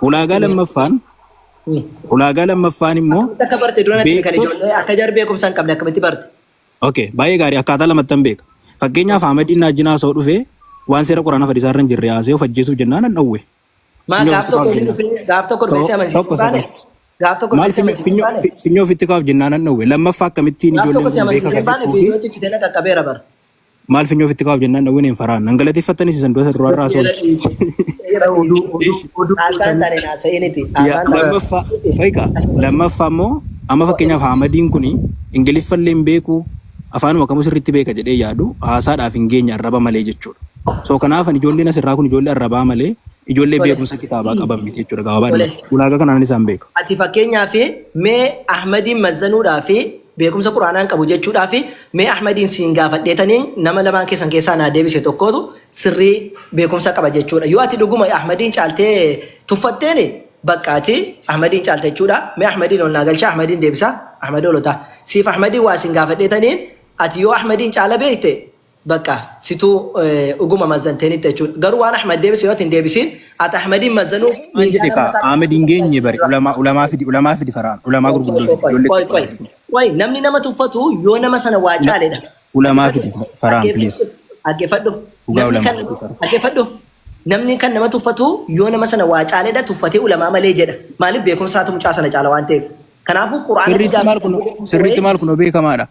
ulaagaa lammaffaan immoo akka barte duranatti kan ijoollee akka jar beekumsa hin qabne akkamitti barte. Okay, baay'ee gaarii akkaataa lamatti beeka. Fakkeenyaaf Ahmadiin Naajjinaa soo dhufee waan seera Quraana Fadiisaa irra hin jirre haasee of ajjeesuuf jennaan hin dhowwe. Gaaf tokko dhufee amansiisuu baane. Gaaf tokko dhufee amansiisuu baane. Finyoo ofitti kaaf jennaan hin dhowwe. Lammaffaa akkamittiin ijoolleen beeka qajeelchuufi. Maal finyoo ofitti kaaf jennaan dhowween hin faraan. Nan galateeffattanis isan du'a duraa irraa soolchi. Lammaffaa immoo amma fakkeenyaaf Ahmadiin kuni Ingiliffallee hin beeku afaanuma kamuu sirriitti beeka jedhee yaadu haasaadhaaf hin geenye arraba malee jechuudha. So kanaaf ijoolleen asirraa kun ijoollee arrabaa malee ijoollee beekumsa kitaabaa qaban miti jechuudha gabaabaa. Ulaagaa kanaan isaan beeku. Ati fakkeenyaaf mee Ahmadiin mazzanuudhaa fi beekumsa Quraanaan qabu jechuudhaa fi mee Ahmadiin siin gaafadheetaniin nama lamaan keessan keessaa naa deebise tokkootu sirrii beekumsa qaba jechuudha. Yoo ati dhuguma Ahmadiin caaltee tuffatteeni bakkaati Ahmadiin caaltee jechuudha. Mee Ahmadiin ol naa galcha Ahmadiin deebisa Ahmadi olota. Siif Ahmadiin waa siin gaafadheetaniin ati yoo Ahmadiin caala beekte bakka situu dhuguma mazzanteenitti jechuudha. Garuu waan Ahmad deebise yoo hin deebisiin ati Ahmadiin mazzanuu Ahmadiin geenye bari ulamaa fidi faraan ulamaa gurguddoo Wai namni nama tuffatu yoo nama sana waa caaledha. Ulamaa fidi faraan please. Aggeeffadhu. Namni kan nama tuffatu yoo nama sana waa caaledha tuffatee ulamaa malee jedha. Maaliif beekumsaatu mucaa sana caala waan ta'eef. Kanaafuu Quraana sirriitti maal kun beekamaadha.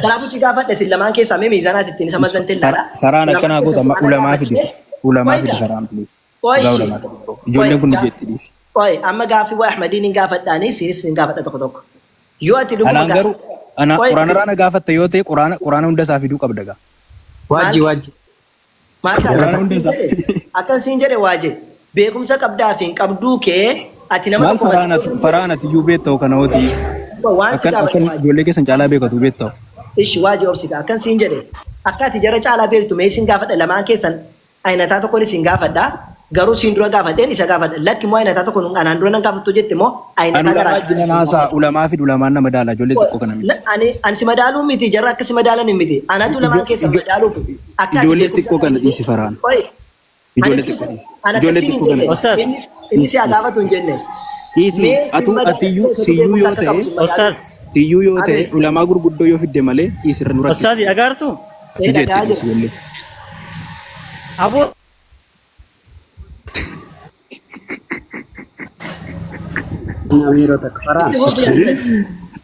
Kanaafuu si gaafadhe sin lamaan keessaa mee miizaanaatti ittiin isa mazzantee laala. Saraan akkanaa goota ulamaa fidi faraan please. Ijoolleen kun jetti dhiisi. Amma gaaffii waa Ahmadiin hin gaafadhaanii siinis hin gaafadha tokko tokko. Yoo ati dhuguma anaan garuu Quraana irraa na gaafatta yoo ta'e Quraana hunda isaa fiduu qabda gaa. Waajji. Quraana hunda isaa. Akkan siin jedhe waajji beekumsa qabdaa fi hin qabduu kee ati nama tokko faraanati iyyuu beekta'u kana hooti. Akkan ijoollee keessan caalaa beekatu beekta'u. Ishi waajji obsita akkan siin jedhe akka ati jara caalaa beektu mee siin gaafadha lamaan keessan ayinataa tokkoon siin gaafadha. Garuu siin dura gaafadheen isa gaafadha. Lakki moo ayinataa tokko anaan dura nan gaafattu jette moo ayinataa garaa. Ani naasaa ulamaa fi ulamaan nama daala ijoollee xiqqoo kana miti. Ani si madaaluu miti jarra akka si madaalan hin miti. Anatu lamaan keessa madaaluu. Ijoollee xiqqoo kana dhiisi faraan. Ijoollee xiqqoo kana. Osaas. Inni si gaafatu hin jenne. Dhiisi atiyyuu siyyuu yoo ta'e. Osaas. Siyyuu yoo ta'e ulamaa gurguddoo yoo fidde malee dhiisirra nurra. Osaas agartuu. Ijoollee. Aboo.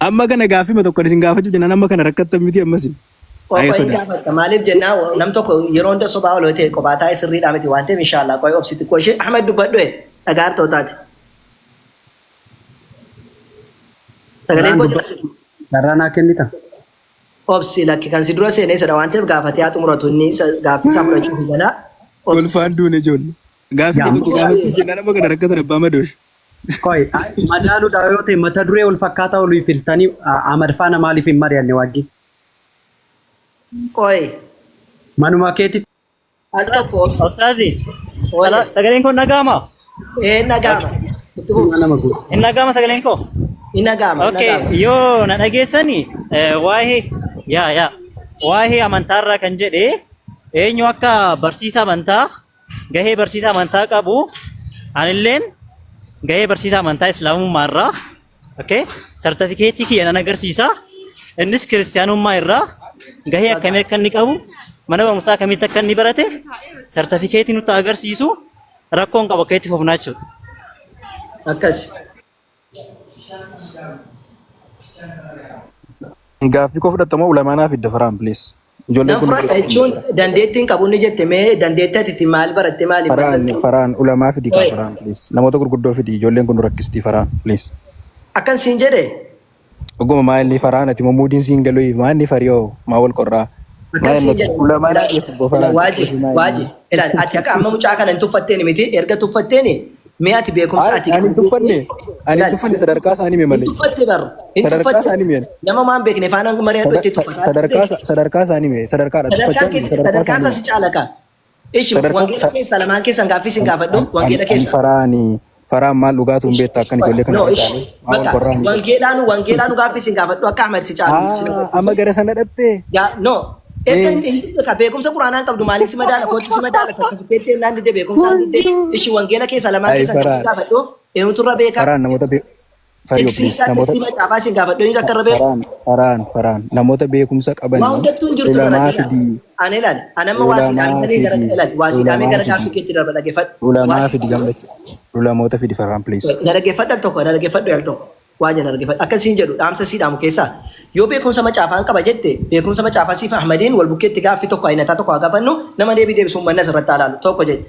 Amma kana gaaffii tokko isin gaafachuu jennaan amma kana rakkattan miti ammas. Maaliif jennaa nam tokko yeroo hunda sobaa oloo ta'e kophaa taa'ee sirriidhaa miti waan ta'eef inshaallah qo'ee obsitti qo'ishee Ahmed dubbadhu dhagaartoo taate. Sagaleen Darraanaa kennita. Obsi lakki kan si dura seenee sadha waan ta'eef gaafatee haa xumuratu inni gaaffii isaa fudhachuuf jala. Kolfaan duune ijoollee. Gaaffii tokko gaafachuu jennaan amma kana rakkatan abbaa madoosh. Koi madaaluudhaa yoo ta'e mata duree wal fakkaataa olii filtanii Ahmad faana maaliif hin mari'anne waajji? Koi manuma keetti. Al tokko Osaasi. Sagaleen koo nagaama? Nagaama. Hin nagaama sagaleen koo? Hin nagaama. Okay yoo na dhageessanii waa'ee amantaarraa kan jedhe eenyu akka barsiisa amantaa gahee barsiisa amantaa qabu anilleen gahee barsiisaa amantaa islaamummaa irraa sartifikeetii kiyya nan agarsiisa. Innis kiristaanummaa irraa gahee akkamii akka inni qabu mana barumsaa akkamitti akka inni barate sartifikeetii nutti agarsiisu rakkoon qabu akka itti fufnaa jechuudha. Akkas. Gaaffii koo fudhatamoo ulamaanaaf idda faraan please. Ijoolleen kun jechuun dandeettiin qabu ni jette mee dandeettii ati maal baratte maali? Faraan ulamaa fidi kan faraan please. Namoota gurguddoo fidi ijoolleen kun rakkisti faraan please. Akkan siin jedhe. Oguma maalli faraan ati mamuudiin siin galuu maalli fariyoo maa wal qorraa. Akkan siin jedhe. Ulamaa dhageessu bofaraan. Waaji. Ilaali ati akka amma mucaa kana hin tuffatteeni miti erga tuffatteeni. Mee ati beekumsa ati ani tuffanne sadarkaa isaanii mee malee sadarkaa isaanii mee nama maan beekne faana mari'adhu itti tuffata sadarkaa isaanii mee sadarkaadha tuffachaa sadarkaa isaanii caalaka ishi wangeela keessa lamaan keessan gaaffii sin gaafadhu wangeela keessa faraan maal dhugaatuun beektaa akkan ijoollee kana wangeelaanu gaaffii sin gaafadhu akka Ahmed si caalu amma gara sana dhattee no Ka beekumsa quraanaan qabdu maaliif si madaala kootu si madaala certificate naan dide beekumsaan dide ishi wangeela keessa lamaan keessa kan gaafadhu eenyutu irra beeka Faraan namoota namoota caafaa sin gaafadhu eenyu akka irra beeka Faraan namoota beekumsa qaban waa hundattuu hin jirtu ulamaa fidi ani ilaali anamma waasiidhaamee gara ilaali waasiidhaamee gara gaaffii keetti darba dhageeffadhu ulamaa fidi gammachuu ulamoota fidi Faraan please na dhageeffadhu al tokko waa jana dhageeffadhu akkasiin jedhu dhaamsa siidhaamu keessaa yoo beekumsa macaafaan qaba jette beekumsa macaafaa siif Ahmadiin wal bukkeetti gaaffii tokko ayinataa tokko haa gaafannu nama deebii deebisuun manna asirratti ilaalu tokko jedhe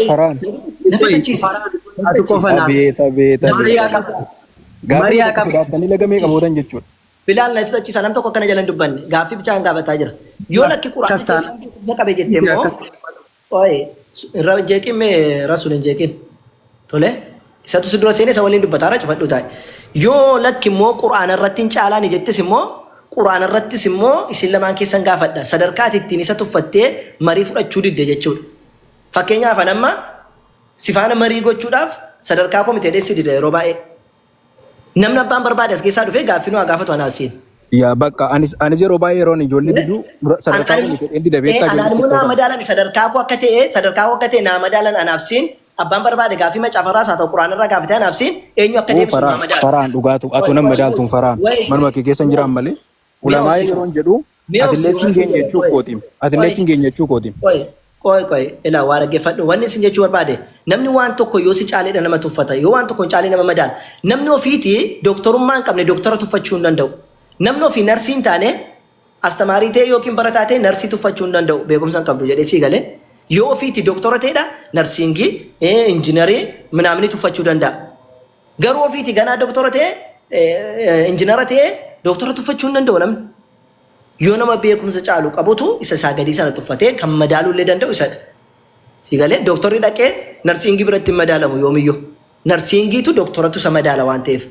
Faraan gaaffii sodaatanii lagamee qaboodan jechuudha. Bilaal na fitachiisa nam tokko akkana jalan dubbanne gaaffii bichaan gaafataa jira yoo lakki quraana qabe jette immoo oye jeeqin mee rasuun hin jeeqin tole isatu si dura seenee isa waliin dubbataara cufadhu taa'e yoo lakki immoo quraana irratti hin caalaani jettis immoo quraana irrattis immoo isin lamaan keessan gaafadha sadarkaati ittiin isa tuffattee marii fudhachuu didde jechuudha. Fakkeenyaaf anamma sifaana marii gochuudhaaf sadarkaa komitee dheessi dide yeroo baay'ee namni abbaan barbaade as keessaa dhufee gaaffii nu haa gaafatu anaaf siin. Yaa bakka anis yeroo baay'ee yeroon ijoollee diduu sadarkaa komitee dheeddi dabeettaa jedhu. Anaan naa madaalan sadarkaa koo akka ta'e naa madaalan anaaf siin. Abbaan barbaade gaaffii macaafarraas haa ta'u quraanarraa gaafatee anaaf siin eenyu akka deebisu naa madaala. Faraan dhugaatu atu nama madaaltuun faraan manuma kee keessa jiraan malee ulamaa yeroon jedhu atileetiin keenya jechuu kootiin. Qoy ilaa waa dhaggeeffadhu wanni isin jechuu barbaade namni waan tokko yoo si caaleedha nama tuffata yoo waan tokko hin caalee nama madaala namni ofiiti dooktorummaa hin qabne dooktora tuffachuu hin danda'u namni ofii narsii hin taane astamaarii ta'e yookiin barataa ta'e narsii tuffachuu hin danda'u beekumsa hin qabdu jedhee sii galee yoo ofiiti dooktora ta'edha narsiingii injiinarii minaamni tuffachuu danda'a garuu ofiiti ganaa dooktora ta'e injiinara ta'e dooktora tuffachuu hin danda'u namni. Yoo nama beekumsa caalu qabutu isa isaa gadii sana tuffatee kan madaaluu illee danda'u isadha. Si galee dooktorri dhaqee narsiingii biratti hin madaalamu yoomiyyuu. Narsiingiitu dooktoratu isa madaala waan ta'eef.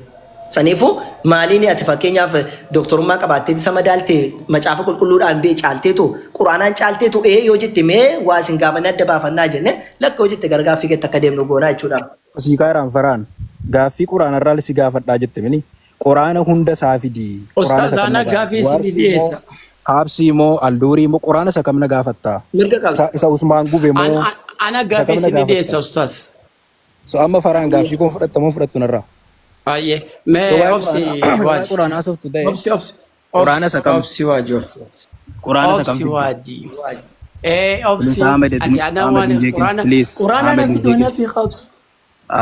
Saniifuu maaliin ati fakkeenyaaf dooktorummaa qabaattee isa madaaltee macaafa qulqulluudhaan bee caalteetu quraanaan caalteetu yoo jette mee waa isin gaafanne adda baafannaa jenne lakka yoo jette gara gaaffii keetti akka deemnu goonaa jechuudha. Asii kaayiraan faraan gaaffii quraanarraa si gaafadhaa jette mini. Quraana hunda isaa fidi. Ustaazana gaaffii si dhiyeessa. Haabsii moo alduurii moo quraana isa kamna gaafattaa? Mirga qaba. Isa Usmaan gube moo? Ana gaaffii si dhiyeessa ustaaz. So amma faraan gaaffii kun fudhattamoo fudhattu narraa? Baay'ee. Mee obsi waajji. Quraanaa softu ta'e. Obsi. Quraana isa kam? Obsi waajji. Quraana isa kam? Obsi waajji. Obsi. Ati ana waan quraana na fidu na beeka obsi.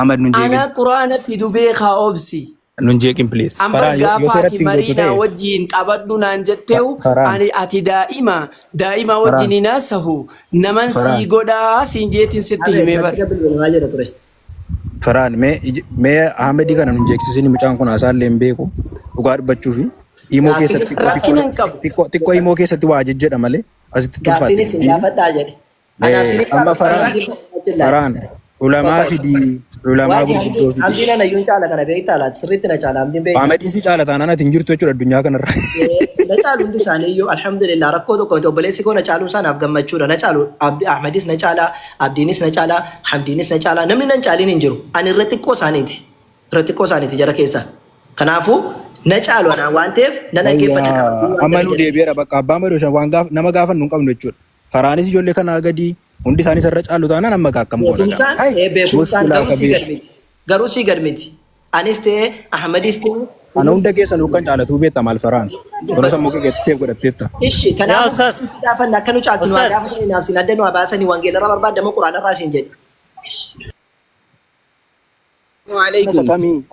Ahmad nun jeeqin. Ana quraana fidu beeka obsi. Nun jeeqin please. Amma gaafaati mariina wajjiin qabadhu naan jetteewu ani ati daa'ima wajjiin naasahu naman sii godhaa siin jeetiin sitti himee bara. Faraan mee Ahmedii kana nun jeeqsisin mucaan kun haasaallee hin beeku dhugaa dubbachuu fi himoo keessatti xiqqoo himoo keessatti waa jejjedha malee asitti tulfaatti. Amma faraan ulamaa fidii ulamaa gurguddoo fidii. Abdiin ana yuun caala kana beektaa laata sirriitti na caala abdiin beektaa. Ahmediin si caala taanaan ati hin jirtu jechuudha addunyaa kanarra. Na caalu hundi isaanii iyyuu alhamdulillah rakkoo tokko obboleessi koo na caaluu isaanaaf gammachuudha na caalu Ahmedis na caala Abdiinis na caala Hamdiinis na caala namni nan caaliin hin jiru ani irra xiqqoo isaaniiti jara keessa kanaafuu na caalu ana waan ta'eef na dhaggeeffata. Amma nu deebi'eera bakka abbaa madooshan waan nama gaafannu hin qabnu jechuudha. Faraanis ijoollee kanaa gadi hundi isaanii sarara caalu taanaan amma akkam goona. Garuu sii gadmiti. Anis ta'e Ahmedis ta'e. Ana hunda keessa nu kan caalatu beekta maal faraan. Kun sammuu keetti godhatteetta. Ishi kanaaf gaafanna akka nu caaltu nu gaafatanii naaf siin adda nu baasanii wangeelarraa barbaadamu quraanarraa siin jedhe.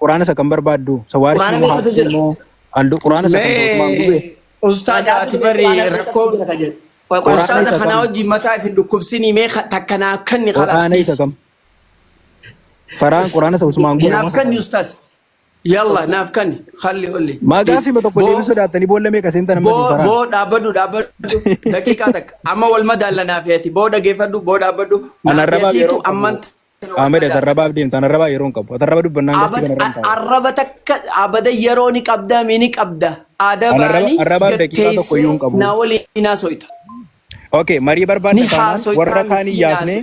Quraana isa kan barbaaddu sawaarishi moo haabsi moo aldu quraana isa kan soosmaan gube. Ustaaza ati bari rakkoo ustaaza kanaa wajjin mataa fi dhukkubsinii mee takkanaa akkanni quraana isa kam. Faraan quraana isa Usmaan gube. Naaf kanni ustaaz. Yalla naaf kanni khalli olli. Maa gaaffii ma tokko deebisu sodaatanii boolla meeqa seentan amma si faraan. Boo dhaabbadhu daqiiqaa takka amma wal madaalla naaf yaati boo dhageeffadhu boo dhaabbadhu. Anarrabaa yeroo Ahmed atarrabaaf deemta anarrabaa yeroo hin qabu atarraba dubbannaan gasti kana irraa taa'u. Arraba takka abada yeroo ni qabda mini qabda aadaa baanii gatteessee na waliin haasoita. Okay, marii barbaadde taanaan warra kaanii yaasne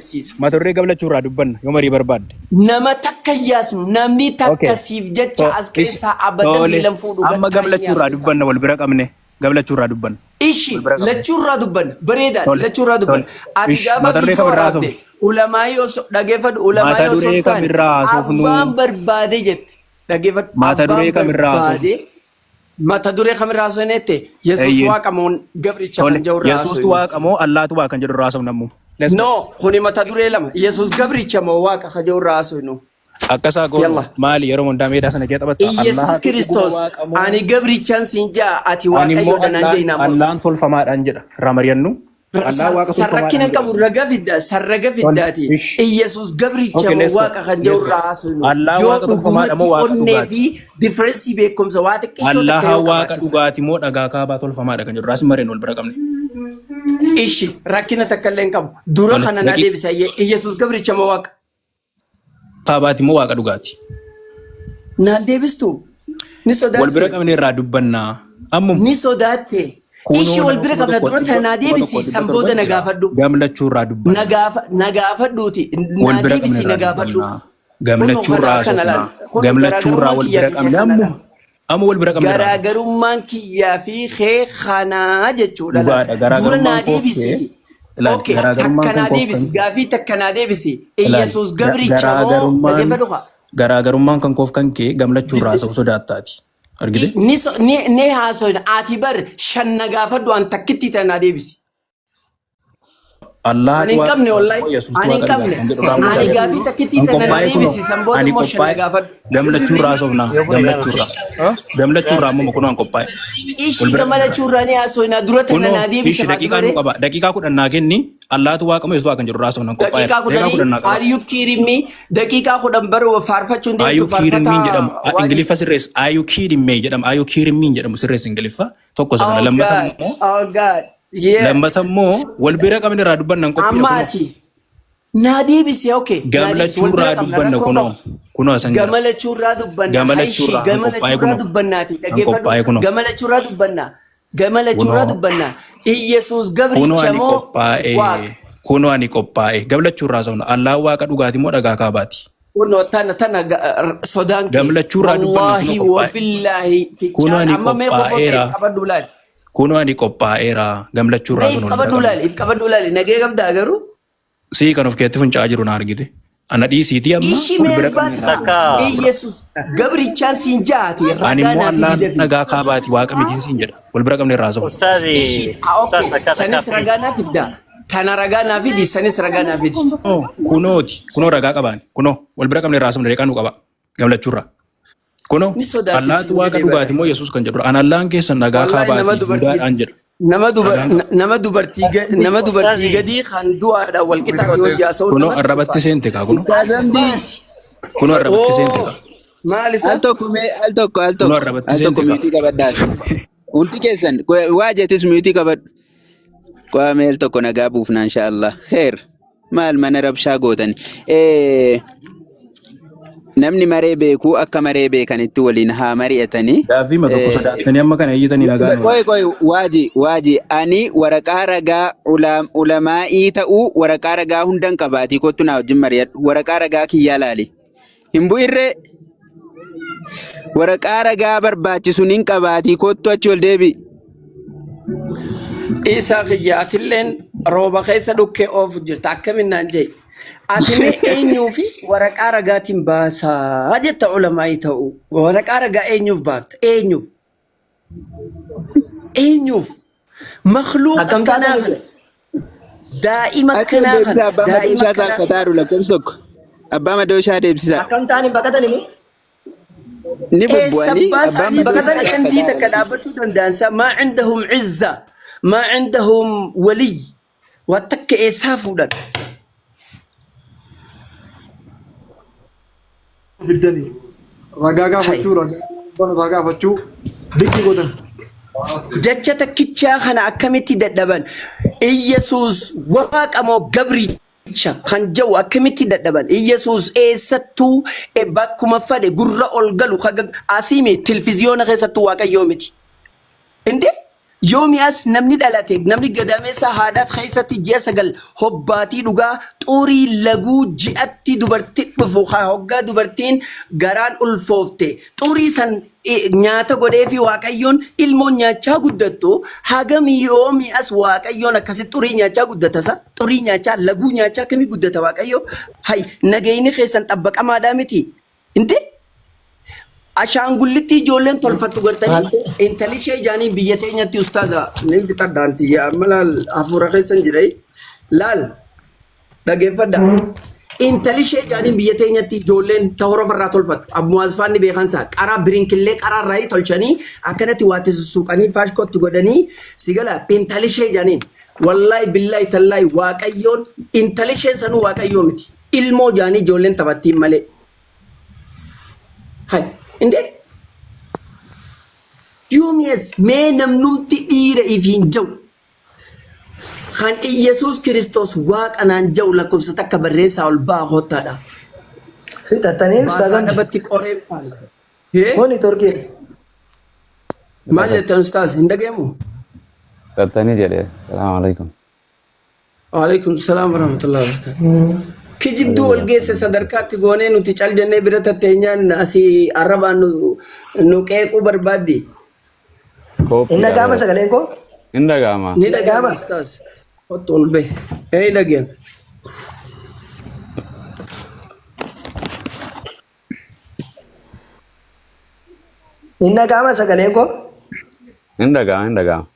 maturree gablachuu irraa dubbanna yoo marii barbaadde. Nama takka yaasnu namni takka siif jecha as keessaa abada miilan fuudhu. Amma gablachuu irraa dubbanna wal bira qabne. gablachurraa dubban. Ishi lachurraa dubban bareeda Tole. lachurraa dubban ati Ish, gaafa mata duree biitoo kamirraa raabde ulamaa yoo dhageeffadhu ulamaa Mata yoo duree sultaan kamirraa haasofnu? abbaan barbaade jette dhageeffadhu Mata duree abbaan kamirraa barbaade mata duree kamirraa haasofnette Yesuus Eeyyin. waaqamoon gabricha Tole. kan jawurraa Yesuustu waaqa moo Allaatu waaqa kan jedhu irraa haasofnammu. no kuni mata duree lama Yesuus gabricha moo waaqa kan jawurraa haasofnu Akkasaa goonu Yalla. maali yeroo hundaa meedaa sana kee taphatta? Yesuus Kiristoos ani gabrichaan siin jaa ati waaqayyo dhanaan jeenaa Allaan tolfamaadhaan jedha ramariyannu. Allah waaqa sarrakkina qabu raga fidda sarraga fiddaati Ish. Yesuus gabricha Okay, moo let's go. waaqa kan Let's jawurraa go. haasofnu Allah yoo waaqa tolfamaadha moo dhugumatti waaqa onnee dhugaati? fi differensii beekumsa waa xiqqeessoo Allah takka yoo waaqa qabaatu dhugaati moo dhagaa kaabaa tolfamaadha kan jedhu raasii mareen wal bira qabne. ishi rakkina takka illee hin qabu dura Tole, kana na dhaqi. deebisa Yesuus gabricha moo waaqa Kaabaati moo waaqa dhugaati? naan deebistu ni Wal bira sodaatte qabne irraa dubbannaa. Ammum ni sodaatte ishi wal bira qabna dura tana naa deebisi san booda na gaafadhu gamlachuu irraa dubbanna. na gaafadhuuti Wal naa bira deebisi qabne na irraa gaafadhu dubbannaa. Gamlachuu irraa haasofnaa. Gamlachuu irraa wal bira qabne ammu. Amma wal bira qabne irraa. garaagarummaan kiyyaa fi kee kanaa jechuudha Dhugaadha, garaagarummaan dura naa koo deebisi fi ilaali, Okay, garaagarummaan takka naa kan koo deebisi kan- gaafii takka naa deebisi Ilaali, Yesuus gabricha moo garaagarummaan- dhageeffadhu kaa Garaagarummaan kan koof kan kee gamlachuu irraa haasa'u sodaattaati. Argite? ni haasofna ati bar shan na gaafadhu an takkitti tanaa deebisi Allah ani hin qabne wallahi ani hin qabne ani gaafii takkitti tanaa deebisi san booda immoo shan na gaafadhu gamlachuu irraa haasofnaa. Gamlachuu irraa. Gamlachuu irraa ammoo kunoo an qophaa'e. ishii gamalachuurraa ni haasofna dura tana Kunoo naa deebisi ishii daqiiqaa nu qaba. Daqiiqaa kudhan naa kenni. Allaatu waaqa moo Yesuus waaqa kan jedhu irraa haasofnaa qophaa'e. daqiiqaa kudhanii naa qaba. are you kidding me daqiiqaa kudhan bara faarfachuun Are you deemtu kidding me jedhamu. faarfataa Ingiliffa sirreessa. Are you kidding me jedhama. Are you kidding me jedhamu sirreessa Ingiliffa. Tokko sana Oh lammata God, immoo. oh God, yeah. Lammata immoo wal bira qabne irraa dubbanna Amma qophiidha. ati naa deebisi okay. Gamlachuu irraa dubbanna kunoo. Kunoo asan jira. Gamalachuurraa dubbanna. Gamalachuurraa, Haishi, qophaa'e gamalachuurraa kunoo. dubbannaati. Qophaa'e Dhaggeeffadhu. kunoo. Gamalachuurraa dubbanna. Gamalachuurraa Kunoo. dubbanna. Iyesuus Kunoo gabricha ani moo qophaa'e. waaqa? Kunoo ani qophaa'e. Gamlachuu irraa haasofna. Allah waaqa dhugaati moo dhagaa kaabaati? Kunoo tana sodaan kee. Gamlachuurraa dubbanna, Wallaahi kunoo qophaa'e. wabillaahi Kunoo ani amma mee kofoo qophaa'eera. ta'e qabadhu laali. Kunoo ani qophaa'eera. Gamlachuu irraa If haasofna. qabadhu laali. If qabadhu laali. Nagee qabdaa garuu. Sii kan of keetti fincaa'aa jiru na argite. Ana dhiisiitii amma Ishi wal bira mees qabne irraa. Takka. baasa. Iyesuus gabrichaan siin jaati. Ani Ragaa immoo naaf Allaan fidi. dhagaa kaabaati waaqa miti siin jedha. Wal bira qabne irraa haasofna. Ustazi, Ustaz Okay, takka sanis takka. ragaa naa fidda. Tana ragaa naa fidi, sanis ragaa naa fidi. Kunooti. Kunoo ragaa qabaan. Kunoo wal bira qabne irraa haasofna deeqaa nu qaba. Gamlachuurraa. Kunoo Ni sodaachisa Allaatu waaqa illee dhugaati moo Yesuus kan jedhudha. An Allaan keessan dhagaa Wallahi nama kaabaati. dubartii- Mudaadhaan jedha. Nama dubartii gadii kan du'aadhaan wal qixaatti hojii haasa'u. Kunoo arrabatti seente kaa kunoo. Baasi. Kunoo arrabatti seente kaa. Maal isa? Al tokko Kunoo arrabatti al tokko seente miitii qabadhaan. Hundi keessan waa jetis miitii qabadhu. Qo'a meel tokko nagaa buufna inshaallah. Kheer maal mana rabshaa gootan. Namni maree beeku akka maree beekanitti waliin haa mari'atanii. Gaaffii ma tokko sodaattanii amma kana eeyyatanii nagaan. Qoy waaji ani waraqaa ragaa ulamaa'ii ta'uu waraqaa ragaa hundan qabaatii kottu naa wajjin mari'adhu. Waraqaa ragaa kiyyaa laali. Hin bu'irree waraqaa ragaa barbaachisu nin qabaatii kottu achi ol deebi. Isaa kiyya atilleen rooba keessa dhukkee oofu jirta akkaminnaan jee. Ati mee eenyuu fi waraqaa ragaatiin baasaa jetta ulamaa'ii ta'u. Waraqaa ragaa eenyuuf baafta? Eenyuuf? Eenyuuf? Makluuqa Akkam akkanaa taanaan kana. Daa'ima Achi ol akkanaa deebisaa kana. abbaa Daa'ima madooshaa akkanaa. saaffataa lakkoofsa tokko. Abbaa madooshaa deebisaa. Akkam ta'anii baqatanii moo? Ni bubbu'anii Sabbaa abbaa isaanii madooshaa bakka cimdii takka saaffataa. dhaabbachuu danda'ansa maa cindahum cizza maa cindahum waliy waa takka eessaa fuudhan. fiddanii ragaa gaafachuu ragaa gaafachuu bikki godhan. Jecha takkichaa kana akkamitti dadhaban Iyesuus waaqa moo gabricha kan jedhu akkamitti dadhaban Iyesuus eessattuu bakkuma fade gurra ol galu asii mee tilviziyoona keessattuu waaqayyoo miti. Inde Yoomiyaas namni dhalate namni gadameessa haadhaat keessatti ji'a 9 hobbaatii dhugaa xurii laguu ji'atti dubartii dhufu hoggaa dubartiin garaan ulfoofte xurii san nyaata godhee fi waaqayyoon ilmoon nyaachaa guddattu hagam yoomiyaas waaqayyoon akkasi xurii nyaachaa guddatasa xurii nyaachaa laguu nyaachaa akkamii guddata waaqayyo hay nagayni keessan xabbaqamaadhaa miti inte Ashaangullitti ijoolleen tolfattu gartanii intalli ishee ijaanii biyya teenyatti ustaaza ni fixadhaanti yaa malaal hafuura keessan jirai laal dhageeffadha intalli ishee ijaanii biyya teenyatti ijoolleen tahora ofirraa tolfattu abbumaasfaanni beekansa qaraa birinkillee qaraa irraa tolchanii akkanatti waatti sussuuqanii faashkootti godhanii sigala intalli ishee ijaanii wallaahi billaahi tallaahi waaqayyoon intalli isheen sanuu waaqayyoo miti ilmoo ijaanii ijoolleen taphattiin malee. Hai Inde Yoomiyaas mee namnumti dhiira ifiin jau kan Iyesuus Kiristoos waaqanaan jau lakkoofsa takka barreessaa ol baa hottaadha. Fixattanii Baasaa ustaazan dhabatti qoreen faana. Kuni torkiin. Maal jettan ustaaz hin dhageemu? Qaxxanii jedhee salaamu alaikum. Waalaikum salaam warahmatullahi wabarakatuh. Kijibduu wal geesse sadarkaatti goonee nuti cal jennee bira tatteenyaan asii arrabaan nu qeequu barbaaddi. Inna gaama sagaleen koo? Hin dhaga'ama. Ni dhaga'ama ustaaz. Otto ol bahe. Ee dhaga'ama. Inna gaama sagaleen koo? Hin dhaga'ama. Hin dhaga'ama.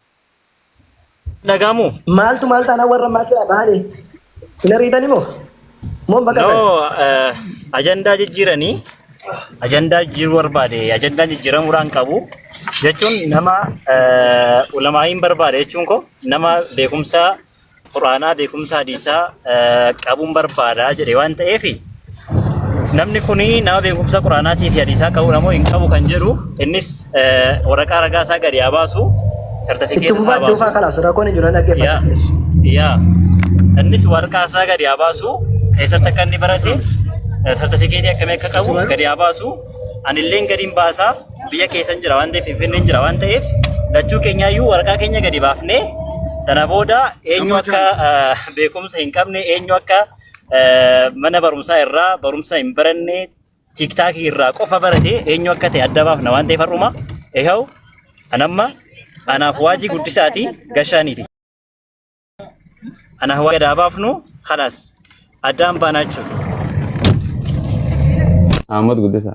Dhagamu. Maaltu maal taanaa warra maatii bahani? Hin ariitani moo? Moo baqatan? No, ajandaa jijjiiranii ajandaa jijjiiruu barbaade ajandaa jijjiiramuudhaan qabu jechuun nama ulamaa'iin barbaade jechuun ko nama beekumsa quraanaa beekumsa hadiisaa qabuun barbaada jedhe waan ta'eef namni kuni nama beekumsa quraanaatii fi hadiisaa qabu namoo hin qabu kan jedhu innis waraqaa ragaa isaa gadi haa baasu Itti fufaa faa kalaas rakkoon hin jiru dhaggeeffata. yaa innis waraqaa isaa gadi haa baasu keessatti akka inni barate sartifikeetii akkamii akka qabu gadi haa baasu anilleen gadiin baasaa biyya keessan jira waan ta'eef finfinneen jira waan ta'eef lachuu keenyaayyuu waraqaa keenya gadi baafnee sana booda eenyu akka beekumsa hin qabne eenyu akka mana barumsaa irraa barumsa hin baranne tiiktaakii irraa qofa barate eenyu akka ta'e adda baafna waan ta'eef har'uma eehaw anamma anaaf waajii guddisaati gashaaniiti anaaf waa gadi baafnu khalaas addaan baanaa jechuudha. Ahmad Guddisa.